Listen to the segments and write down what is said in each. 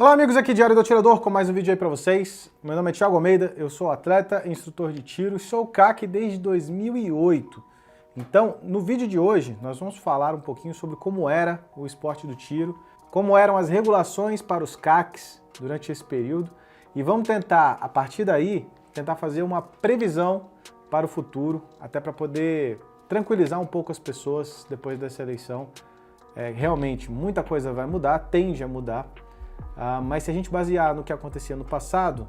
Olá amigos, aqui Diário do Atirador com mais um vídeo aí pra vocês. Meu nome é Thiago Almeida, eu sou atleta, instrutor de tiro e sou CAC desde 2008. Então, no vídeo de hoje, nós vamos falar um pouquinho sobre como era o esporte do tiro, como eram as regulações para os CACs durante esse período e vamos tentar, a partir daí, fazer uma previsão para o futuro, até para poder tranquilizar um pouco as pessoas depois dessa eleição. Realmente, muita coisa vai mudar, tende a mudar. Mas se a gente basear no que acontecia no passado,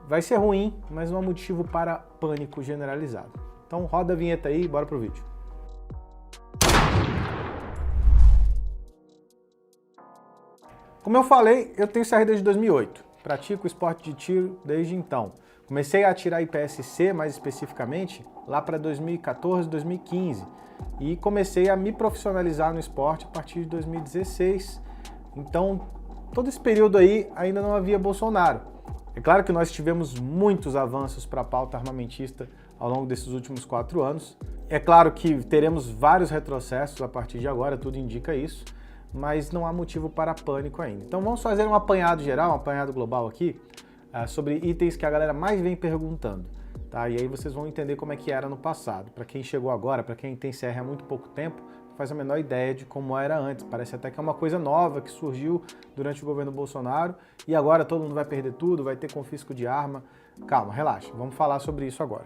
vai ser ruim, mas não há motivo para pânico generalizado. Então roda a vinheta aí e bora pro vídeo. Como eu falei, eu tenho CR desde 2008. Pratico esporte de tiro desde então. Comecei a atirar IPSC, mais especificamente, lá para 2014, 2015. E comecei a me profissionalizar no esporte a partir de 2016. Então, todo esse período aí ainda não havia Bolsonaro. É claro que nós tivemos muitos avanços para a pauta armamentista ao longo desses últimos 4 anos. É claro que teremos vários retrocessos a partir de agora, tudo indica isso, mas não há motivo para pânico ainda. Então vamos fazer um apanhado geral, um apanhado global aqui, sobre itens que a galera mais vem perguntando. Tá? E aí vocês vão entender como é que era no passado. Para quem chegou agora, para quem tem CR há muito pouco tempo, faz a menor ideia de como era antes. Parece até que é uma coisa nova que surgiu durante o governo Bolsonaro e agora todo mundo vai perder tudo, vai ter confisco de arma. Calma, relaxa, vamos falar sobre isso agora.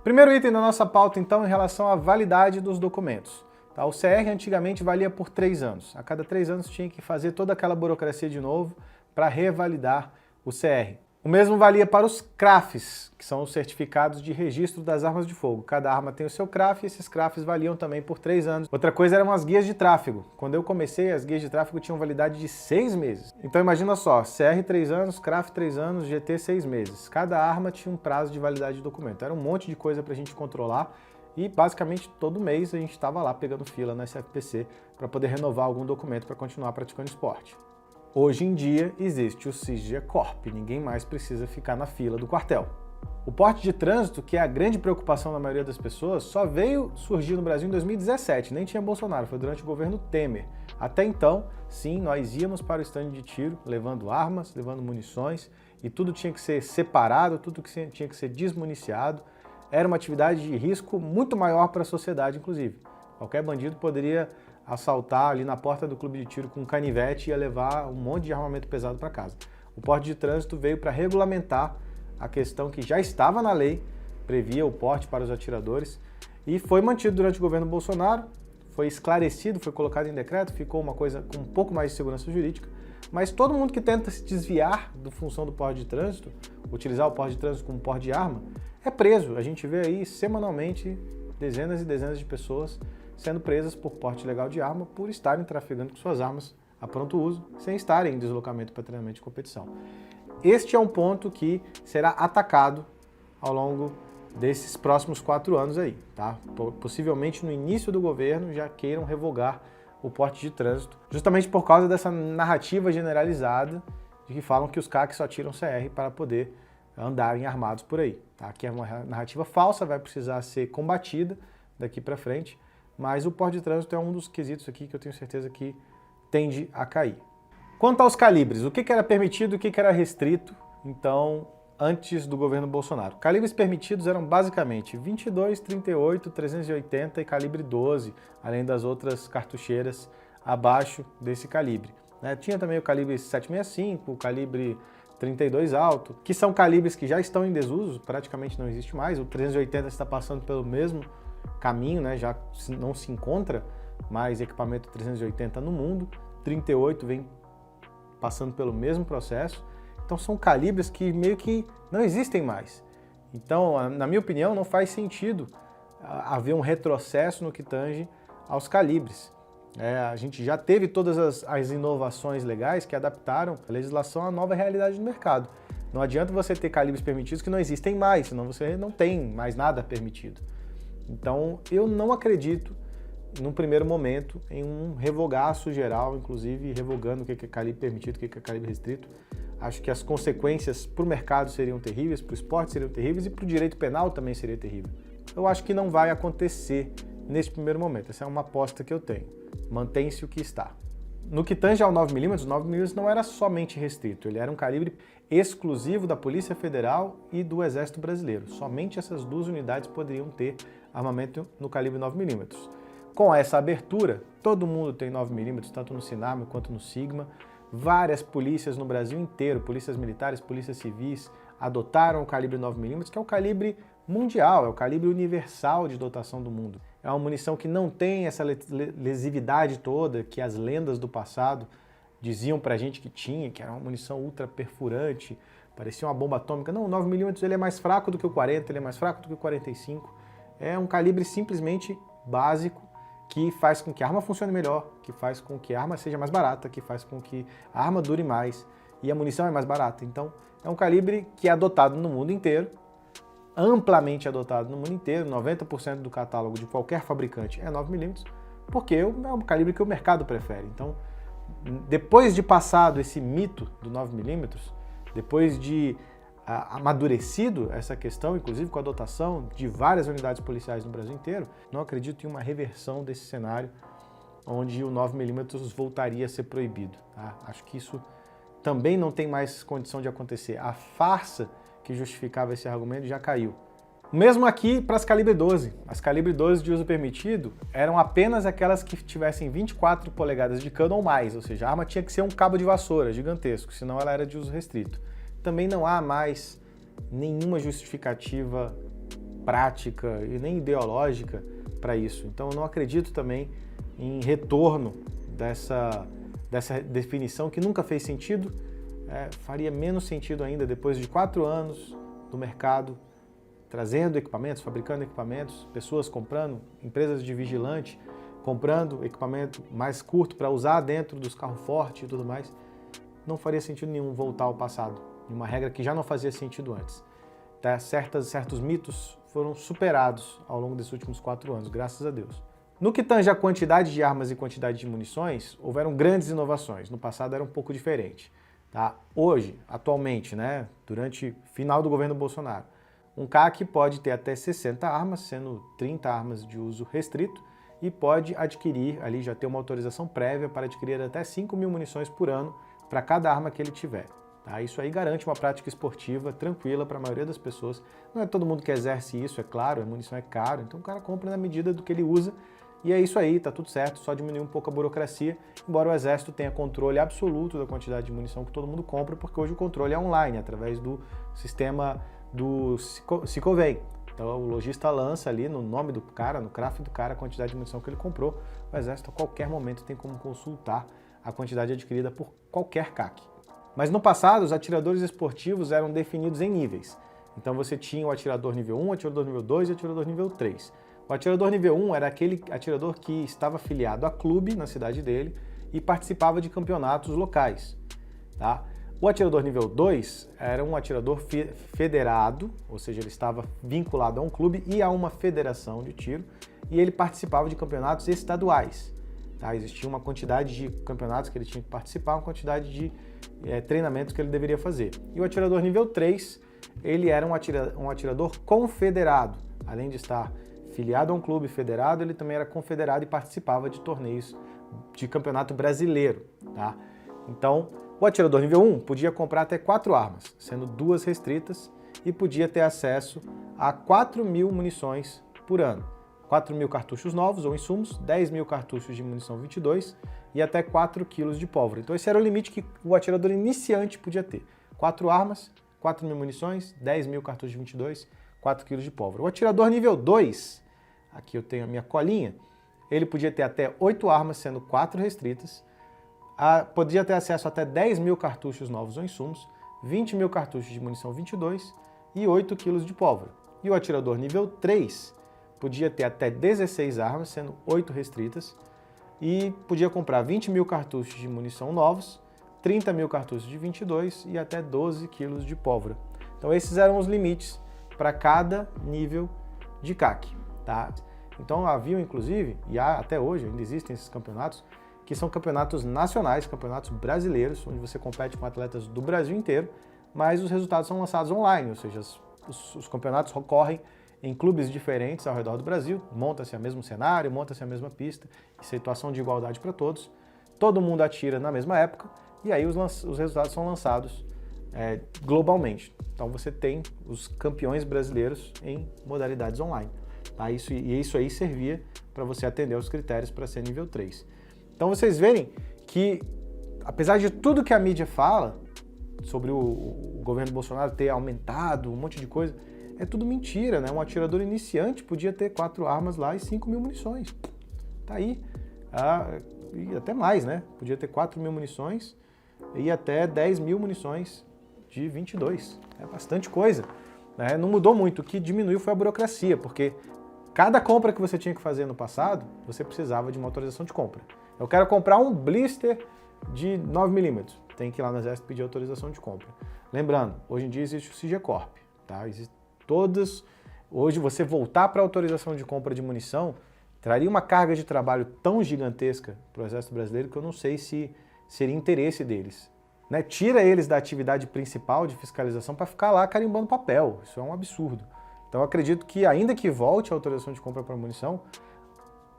Primeiro item da nossa pauta, então, em relação à validade dos documentos. Tá? O CR antigamente valia por 3 anos. A cada 3 anos tinha que fazer toda aquela burocracia de novo para revalidar o CR. O mesmo valia para os CRAFs, que são os certificados de registro das armas de fogo. Cada arma tem o seu CRAF e esses CRAFs valiam também por 3 anos. Outra coisa eram as guias de tráfego. Quando eu comecei, as guias de tráfego tinham validade de 6 meses. Então imagina só, CR 3 anos, CRAF 3 anos, GT 6 meses. Cada arma tinha um prazo de validade de documento. Era um monte de coisa para a gente controlar e basicamente todo mês a gente estava lá pegando fila na SFPC para poder renovar algum documento para continuar praticando esporte. Hoje em dia existe o SISGECORP, ninguém mais precisa ficar na fila do quartel. O porte de trânsito, que é a grande preocupação da maioria das pessoas, só veio surgir no Brasil em 2017, nem tinha Bolsonaro, foi durante o governo Temer. Até então, sim, nós íamos para o estande de tiro, levando armas, levando munições, e tudo tinha que ser separado, tudo tinha que ser desmuniciado. Era uma atividade de risco muito maior para a sociedade, inclusive. Qualquer bandido poderia assaltar ali na porta do clube de tiro com um canivete e ia levar um monte de armamento pesado para casa. O porte de trânsito veio para regulamentar a questão que já estava na lei, previa o porte para os atiradores e foi mantido durante o governo Bolsonaro, foi esclarecido, foi colocado em decreto, ficou uma coisa com um pouco mais de segurança jurídica, mas todo mundo que tenta se desviar da função do porte de trânsito, utilizar o porte de trânsito como porte de arma, é preso. A gente vê aí semanalmente dezenas e dezenas de pessoas sendo presas por porte ilegal de arma por estarem trafegando com suas armas a pronto uso, sem estarem em deslocamento para treinamento de competição. Este é um ponto que será atacado ao longo desses próximos 4 anos aí, tá? Possivelmente no início do governo já queiram revogar o porte de trânsito, justamente por causa dessa narrativa generalizada de que falam que os CACs só tiram CR para poder andarem armados por aí, tá? Que é uma narrativa falsa, vai precisar ser combatida daqui para frente, mas o porte de trânsito é um dos quesitos aqui que eu tenho certeza que tende a cair. Quanto aos calibres, o que era permitido e o que era restrito, então, antes do governo Bolsonaro? Calibres permitidos eram basicamente 22, 38, 380 e calibre 12, além das outras cartucheiras abaixo desse calibre. Tinha também o calibre 765, o calibre 32 alto, que são calibres que já estão em desuso, praticamente não existe mais. O 380 está passando pelo mesmo caminho, já não se encontra mais equipamento 380 no mundo, 38 vem passando pelo mesmo processo, então são calibres que meio que não existem mais. Então, na minha opinião, não faz sentido haver um retrocesso no que tange aos calibres. A gente já teve todas as inovações legais que adaptaram a legislação à nova realidade do mercado. Não adianta você ter calibres permitidos que não existem mais, senão você não tem mais nada permitido. Então, eu não acredito, num primeiro momento, em um revogaço geral, inclusive revogando o que é calibre permitido, o que é calibre restrito. Acho que as consequências para o mercado seriam terríveis, para o esporte seriam terríveis e para o direito penal também seria terrível. Eu acho que não vai acontecer nesse primeiro momento. Essa é uma aposta que eu tenho. Mantém-se o que está. No que tange ao 9mm, o 9mm não era somente restrito, ele era um calibre exclusivo da Polícia Federal e do Exército Brasileiro. Somente essas duas unidades poderiam ter armamento no calibre 9mm. Com essa abertura, todo mundo tem 9mm, tanto no Sinarme quanto no Sigma. Várias polícias no Brasil inteiro, polícias militares, polícias civis, adotaram o calibre 9mm, que é o calibre mundial, é o calibre universal de dotação do mundo. É uma munição que não tem essa lesividade toda que as lendas do passado diziam pra gente que tinha, que era uma munição ultra perfurante, parecia uma bomba atômica. Não, o 9mm ele é mais fraco do que o 40, ele é mais fraco do que o 45. É um calibre simplesmente básico, que faz com que a arma funcione melhor, que faz com que a arma seja mais barata, que faz com que a arma dure mais e a munição é mais barata. Então, é um calibre que é adotado no mundo inteiro, amplamente adotado no mundo inteiro, 90% do catálogo de qualquer fabricante é 9mm, porque é um calibre que o mercado prefere. Então, depois de passado esse mito do 9mm, depois de amadurecido essa questão, inclusive com a dotação de várias unidades policiais no Brasil inteiro, não acredito em uma reversão desse cenário onde o 9mm voltaria a ser proibido. Tá? Acho que isso também não tem mais condição de acontecer. A farsa que justificava esse argumento já caiu. Mesmo aqui para as calibre 12. As calibre 12 de uso permitido eram apenas aquelas que tivessem 24 polegadas de cano ou mais, ou seja, a arma tinha que ser um cabo de vassoura gigantesco, senão ela era de uso restrito. Também não há mais nenhuma justificativa prática e nem ideológica para isso. Então eu não acredito também em retorno dessa definição que nunca fez sentido, faria menos sentido ainda depois de 4 anos do mercado, trazendo equipamentos, fabricando equipamentos, pessoas comprando, empresas de vigilante comprando equipamento mais curto para usar dentro dos carros fortes e tudo mais. Não faria sentido nenhum voltar ao passado, uma regra que já não fazia sentido antes. Tá? Certos mitos foram superados ao longo desses últimos 4 anos, graças a Deus. No que tange a quantidade de armas e quantidade de munições, houveram grandes inovações. No passado era um pouco diferente. Tá? Hoje, atualmente, durante o final do governo Bolsonaro, um CAC pode ter até 60 armas, sendo 30 armas de uso restrito, e pode adquirir, ali já ter uma autorização prévia para adquirir até 5.000 munições por ano para cada arma que ele tiver. Tá? Isso aí garante uma prática esportiva tranquila para a maioria das pessoas. Não é todo mundo que exerce isso, é claro, a munição é caro, então o cara compra na medida do que ele usa, e é isso aí, tá tudo certo, só diminuir um pouco a burocracia, embora o Exército tenha controle absoluto da quantidade de munição que todo mundo compra, porque hoje o controle é online, através do sistema do Sicovein. Então o lojista lança ali no nome do cara, no CRAF do cara, a quantidade de munição que ele comprou. O Exército a qualquer momento tem como consultar a quantidade adquirida por qualquer CAC. Mas no passado, os atiradores esportivos eram definidos em níveis. Então você tinha o atirador nível 1, o atirador nível 2 e o atirador nível 3. O atirador nível 1 era aquele atirador que estava afiliado a clube na cidade dele e participava de campeonatos locais. Tá? O atirador nível 2 era um atirador federado, ou seja, ele estava vinculado a um clube e a uma federação de tiro, e ele participava de campeonatos estaduais. Tá? Existia uma quantidade de campeonatos que ele tinha que participar, uma quantidade de treinamentos que ele deveria fazer. E o atirador nível 3, ele era um atirador confederado. Além de estar filiado a um clube federado, ele também era confederado e participava de torneios de campeonato brasileiro. Tá? Então, o atirador nível 1 podia comprar até 4 armas, sendo 2 restritas, e podia ter acesso a 4.000 munições por ano. 4.000 cartuchos novos ou insumos, 10.000 cartuchos de munição 22 e até 4 kg de pólvora. Então esse era o limite que o atirador iniciante podia ter. 4 armas, 4.000 munições, 10.000 cartuchos de 22, 4 kg de pólvora. O atirador nível 2, aqui eu tenho a minha colinha, ele podia ter até 8 armas, sendo 4 restritas, podia ter acesso a até 10.000 cartuchos novos ou insumos, 20.000 cartuchos de munição 22 e 8 kg de pólvora. E o atirador nível 3 podia ter até 16 armas, sendo 8 restritas, e podia comprar 20.000 cartuchos de munição novos, 30.000 cartuchos de 22 e até 12 kg de pólvora. Então esses eram os limites para cada nível de CAC. Tá? Então havia, inclusive, e há até hoje, ainda existem esses campeonatos, que são campeonatos nacionais, campeonatos brasileiros, onde você compete com atletas do Brasil inteiro, mas os resultados são lançados online, ou seja, os campeonatos ocorrem em clubes diferentes ao redor do Brasil, monta-se o mesmo cenário, monta-se a mesma pista, situação de igualdade para todos, todo mundo atira na mesma época, e aí os resultados são lançados globalmente. Então você tem os campeões brasileiros em modalidades online. Tá? Isso aí servia para você atender aos critérios para ser nível 3. Então vocês verem que, apesar de tudo que a mídia fala sobre o governo Bolsonaro ter aumentado um monte de coisa, é tudo mentira, né? Um atirador iniciante podia ter 4 armas lá e 5.000 munições. Tá aí. E até mais, né? Podia ter 4.000 munições e até 10.000 munições de 22. É bastante coisa. Né? Não mudou muito. O que diminuiu foi a burocracia, porque cada compra que você tinha que fazer no passado, você precisava de uma autorização de compra. Eu quero comprar um blister de 9mm. Tem que ir lá no Exército pedir autorização de compra. Lembrando, hoje em dia existe o Sigecorp. Tá? Hoje você voltar para a autorização de compra de munição traria uma carga de trabalho tão gigantesca para o Exército Brasileiro que eu não sei se seria interesse deles. Né? Tira eles da atividade principal de fiscalização para ficar lá carimbando papel. Isso é um absurdo. Então eu acredito que, ainda que volte a autorização de compra para munição,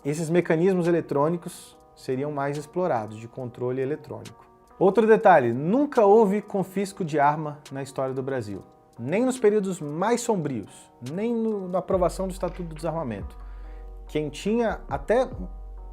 esses mecanismos eletrônicos seriam mais explorados, de controle eletrônico. Outro detalhe, nunca houve confisco de arma na história do Brasil. Nem nos períodos mais sombrios, nem na aprovação do Estatuto do Desarmamento. Quem tinha até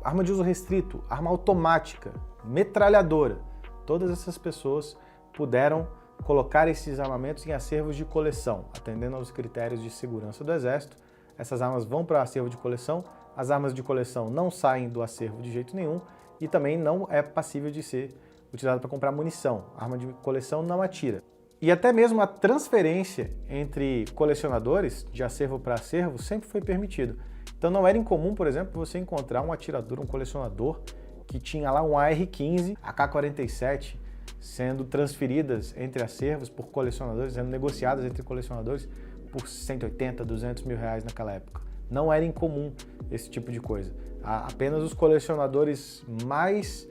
arma de uso restrito, arma automática, metralhadora, todas essas pessoas puderam colocar esses armamentos em acervos de coleção, atendendo aos critérios de segurança do Exército. Essas armas vão para o acervo de coleção, as armas de coleção não saem do acervo de jeito nenhum e também não é passível de ser utilizada para comprar munição. A arma de coleção não atira. E até mesmo a transferência entre colecionadores, de acervo para acervo, sempre foi permitido. Então não era incomum, por exemplo, você encontrar um atirador, um colecionador, que tinha lá um AR-15, AK-47, sendo transferidas entre acervos por colecionadores, sendo negociadas entre colecionadores por 180, 200 mil reais naquela época. Não era incomum esse tipo de coisa. Apenas os colecionadores mais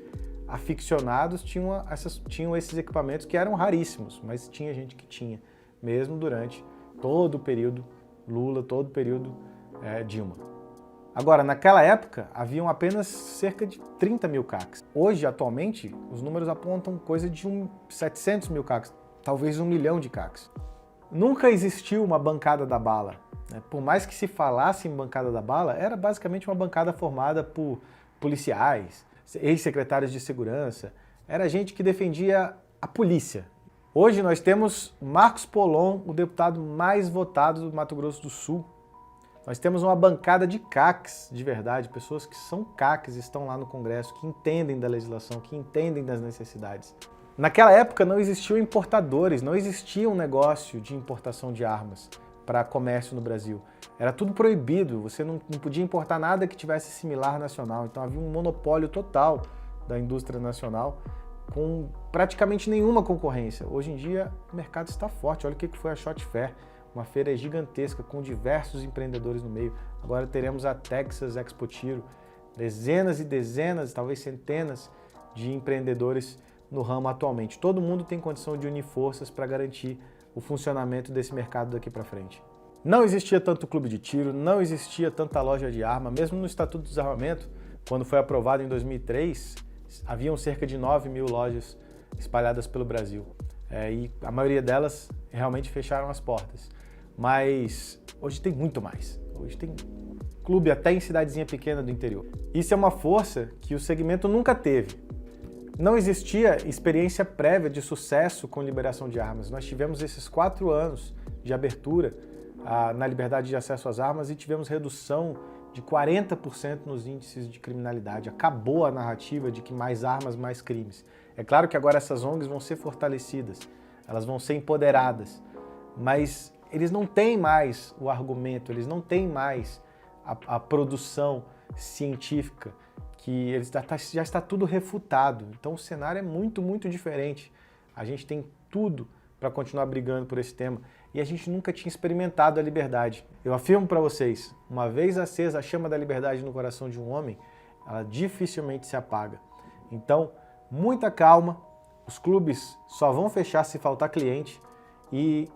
aficionados tinham esses equipamentos que eram raríssimos, mas tinha gente que tinha, mesmo durante todo o período Lula, todo o período Dilma. Agora, naquela época, haviam apenas cerca de 30 mil CACs. Hoje, atualmente, os números apontam coisa de 700 mil CACs, talvez 1 milhão de CACs. Nunca existiu uma bancada da bala. Né? Por mais que se falasse em bancada da bala, era basicamente uma bancada formada por policiais, ex-secretários de segurança, era gente que defendia a polícia. Hoje nós temos Marcos Polon, o deputado mais votado do Mato Grosso do Sul. Nós temos uma bancada de CACs, de verdade, pessoas que são CACs, estão lá no Congresso, que entendem da legislação, que entendem das necessidades. Naquela época não existiam importadores, não existia um negócio de importação de armas para comércio no Brasil. Era tudo proibido, você não podia importar nada que tivesse similar nacional, então havia um monopólio total da indústria nacional, com praticamente nenhuma concorrência. Hoje em dia o mercado está forte, olha o que foi a Shot Fair. Uma feira gigantesca com diversos empreendedores no meio. Agora teremos a Texas Expo Tiro, dezenas e dezenas, talvez centenas de empreendedores no ramo atualmente. Todo mundo tem condição de unir forças para garantir o funcionamento desse mercado daqui para frente. Não existia tanto clube de tiro, não existia tanta loja de arma, mesmo no Estatuto do Desarmamento, quando foi aprovado em 2003, haviam cerca de 9.000 lojas espalhadas pelo Brasil. E a maioria delas realmente fecharam as portas. Mas hoje tem muito mais. Hoje tem clube até em cidadezinha pequena do interior. Isso é uma força que o segmento nunca teve. Não existia experiência prévia de sucesso com liberação de armas. Nós tivemos esses 4 anos de abertura na liberdade de acesso às armas e tivemos redução de 40% nos índices de criminalidade. Acabou a narrativa de que mais armas, mais crimes. É claro que agora essas ONGs vão ser fortalecidas, elas vão ser empoderadas, mas eles não têm mais o argumento, eles não têm mais a produção científica, que já está tudo refutado. Então o cenário é muito, muito diferente. A gente tem tudo para continuar brigando por esse tema e a gente nunca tinha experimentado a liberdade. Eu afirmo para vocês, uma vez acesa a chama da liberdade no coração de um homem, ela dificilmente se apaga. Então, muita calma, os clubes só vão fechar se faltar cliente e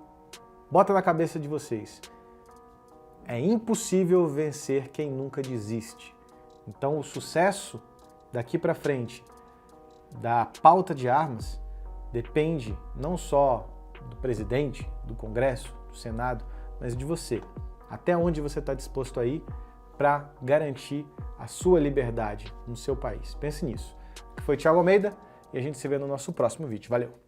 bota na cabeça de vocês, é impossível vencer quem nunca desiste. Então o sucesso daqui para frente da pauta de armas depende não só do presidente, do Congresso, do Senado, mas de você. Até onde você está disposto a ir para garantir a sua liberdade no seu país. Pense nisso. Foi Thiago Almeida e a gente se vê no nosso próximo vídeo. Valeu!